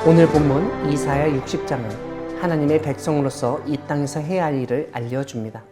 오늘 본문 이사야 60장은 하나님의 백성으로서 이 땅에서 해야 할 일을 알려줍니다.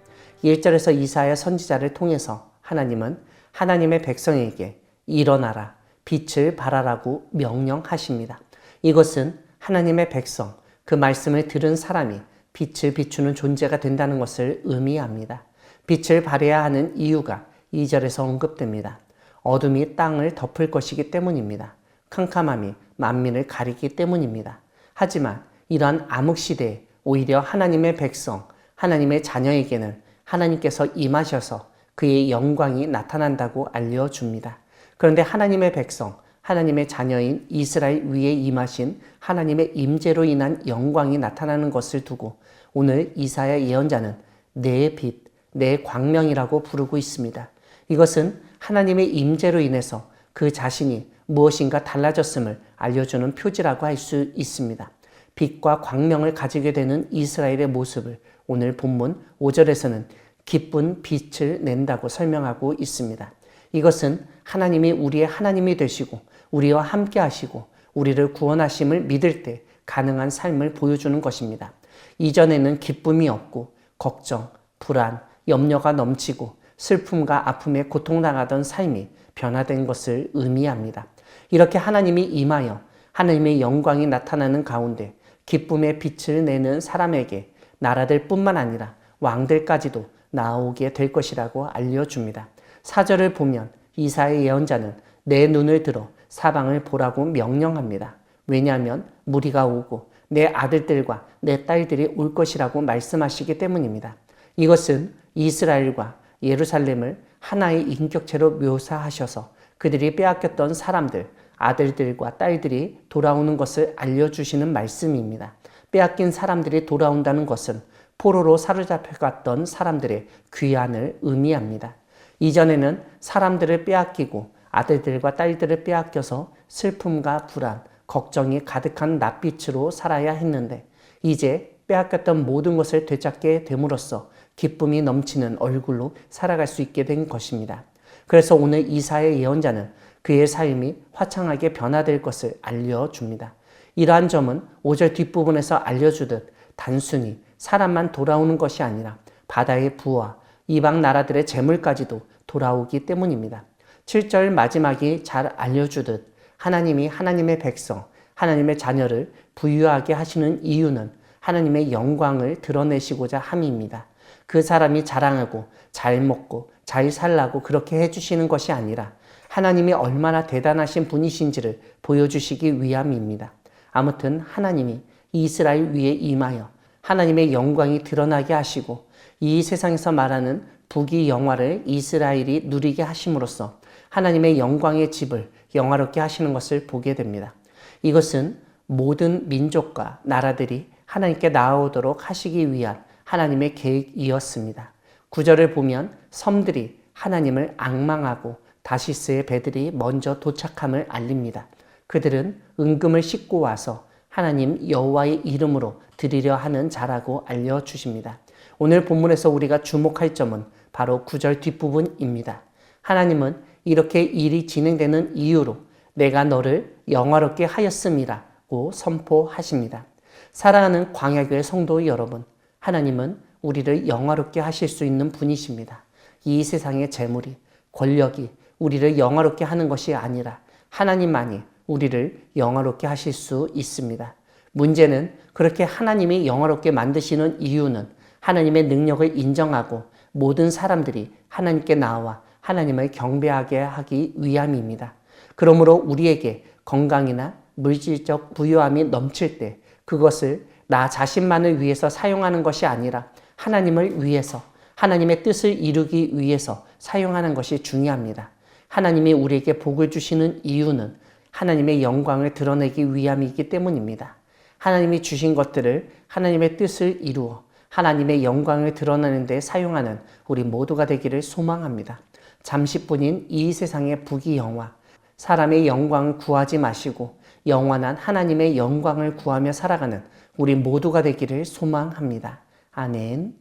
1절에서 이사야 선지자를 통해서 하나님은 하나님의 백성에게 일어나라, 빛을 발하라고 명령하십니다. 이것은 하나님의 백성, 그 말씀을 들은 사람이 빛을 비추는 존재가 된다는 것을 의미합니다. 빛을 발해야 하는 이유가 2절에서 언급됩니다. 어둠이 땅을 덮을 것이기 때문입니다. 캄캄함이 만민을 가리기 때문입니다. 하지만 이러한 암흑시대에 오히려 하나님의 백성, 하나님의 자녀에게는 하나님께서 임하셔서 그의 영광이 나타난다고 알려줍니다. 그런데 하나님의 백성, 하나님의 자녀인 이스라엘 위에 임하신 하나님의 임재로 인한 영광이 나타나는 것을 두고 오늘 이사야 예언자는 내 빛, 내 광명이라고 부르고 있습니다. 이것은 하나님의 임재로 인해서 그 자신이 무엇인가 달라졌음을 알려주는 표지라고 할 수 있습니다. 빛과 광명을 가지게 되는 이스라엘의 모습을 오늘 본문 5절에서는 기쁜 빛을 낸다고 설명하고 있습니다. 이것은 하나님이 우리의 하나님이 되시고 우리와 함께 하시고 우리를 구원하심을 믿을 때 가능한 삶을 보여주는 것입니다. 이전에는 기쁨이 없고 걱정, 불안, 염려가 넘치고 슬픔과 아픔에 고통당하던 삶이 변화된 것을 의미합니다. 이렇게 하나님이 임하여 하나님의 영광이 나타나는 가운데 기쁨의 빛을 내는 사람에게 나라들 뿐만 아니라 왕들까지도 나오게 될 것이라고 알려줍니다. 4절을 보면 이사야 예언자는 내 눈을 들어 사방을 보라고 명령합니다. 왜냐하면 무리가 오고 내 아들들과 내 딸들이 올 것이라고 말씀하시기 때문입니다. 이것은 이스라엘과 예루살렘을 하나의 인격체로 묘사하셔서 그들이 빼앗겼던 사람들, 아들들과 딸들이 돌아오는 것을 알려주시는 말씀입니다. 빼앗긴 사람들이 돌아온다는 것은 포로로 사로잡혀갔던 사람들의 귀환을 의미합니다. 이전에는 사람들을 빼앗기고 아들들과 딸들을 빼앗겨서 슬픔과 불안, 걱정이 가득한 낯빛으로 살아야 했는데 이제 빼앗겼던 모든 것을 되찾게 됨으로써 기쁨이 넘치는 얼굴로 살아갈 수 있게 된 것입니다. 그래서 오늘 이사야 예언자는 그의 삶이 화창하게 변화될 것을 알려줍니다. 이러한 점은 5절 뒷부분에서 알려주듯 단순히 사람만 돌아오는 것이 아니라 바다의 부와 이방 나라들의 재물까지도 돌아오기 때문입니다. 7절 마지막이 잘 알려주듯 하나님이 하나님의 백성, 하나님의 자녀를 부유하게 하시는 이유는 하나님의 영광을 드러내시고자 함입니다. 그 사람이 자랑하고 잘 먹고 잘 살라고 그렇게 해주시는 것이 아니라 하나님이 얼마나 대단하신 분이신지를 보여주시기 위함입니다. 아무튼 하나님이 이스라엘 위에 임하여 하나님의 영광이 드러나게 하시고 이 세상에서 말하는 북이 영화를 이스라엘이 누리게 하심으로써 하나님의 영광의 집을 영화롭게 하시는 것을 보게 됩니다. 이것은 모든 민족과 나라들이 하나님께 나아오도록 하시기 위한 하나님의 계획이었습니다. 9절을 보면 섬들이 하나님을 앙망하고 다시스의 배들이 먼저 도착함을 알립니다. 그들은 은금을 싣고 와서 하나님 여호와의 이름으로 드리려 하는 자라고 알려주십니다. 오늘 본문에서 우리가 주목할 점은 바로 9절 뒷부분입니다. 하나님은 이렇게 일이 진행되는 이유로 내가 너를 영화롭게 하였음이라고 선포하십니다. 사랑하는 광야교회 성도 여러분, 하나님은 우리를 영화롭게 하실 수 있는 분이십니다. 이 세상의 재물이, 권력이 우리를 영화롭게 하는 것이 아니라 하나님만이 우리를 영화롭게 하실 수 있습니다. 문제는 그렇게 하나님이 영화롭게 만드시는 이유는 하나님의 능력을 인정하고 모든 사람들이 하나님께 나와 하나님을 경배하게 하기 위함입니다. 그러므로 우리에게 건강이나 물질적 부유함이 넘칠 때 그것을 나 자신만을 위해서 사용하는 것이 아니라 하나님을 위해서 하나님의 뜻을 이루기 위해서 사용하는 것이 중요합니다. 하나님이 우리에게 복을 주시는 이유는 하나님의 영광을 드러내기 위함이기 때문입니다. 하나님이 주신 것들을 하나님의 뜻을 이루어 하나님의 영광을 드러내는 데 사용하는 우리 모두가 되기를 소망합니다. 잠시뿐인 이 세상의 부귀영화, 사람의 영광을 구하지 마시고 영원한 하나님의 영광을 구하며 살아가는 우리 모두가 되기를 소망합니다. 아멘.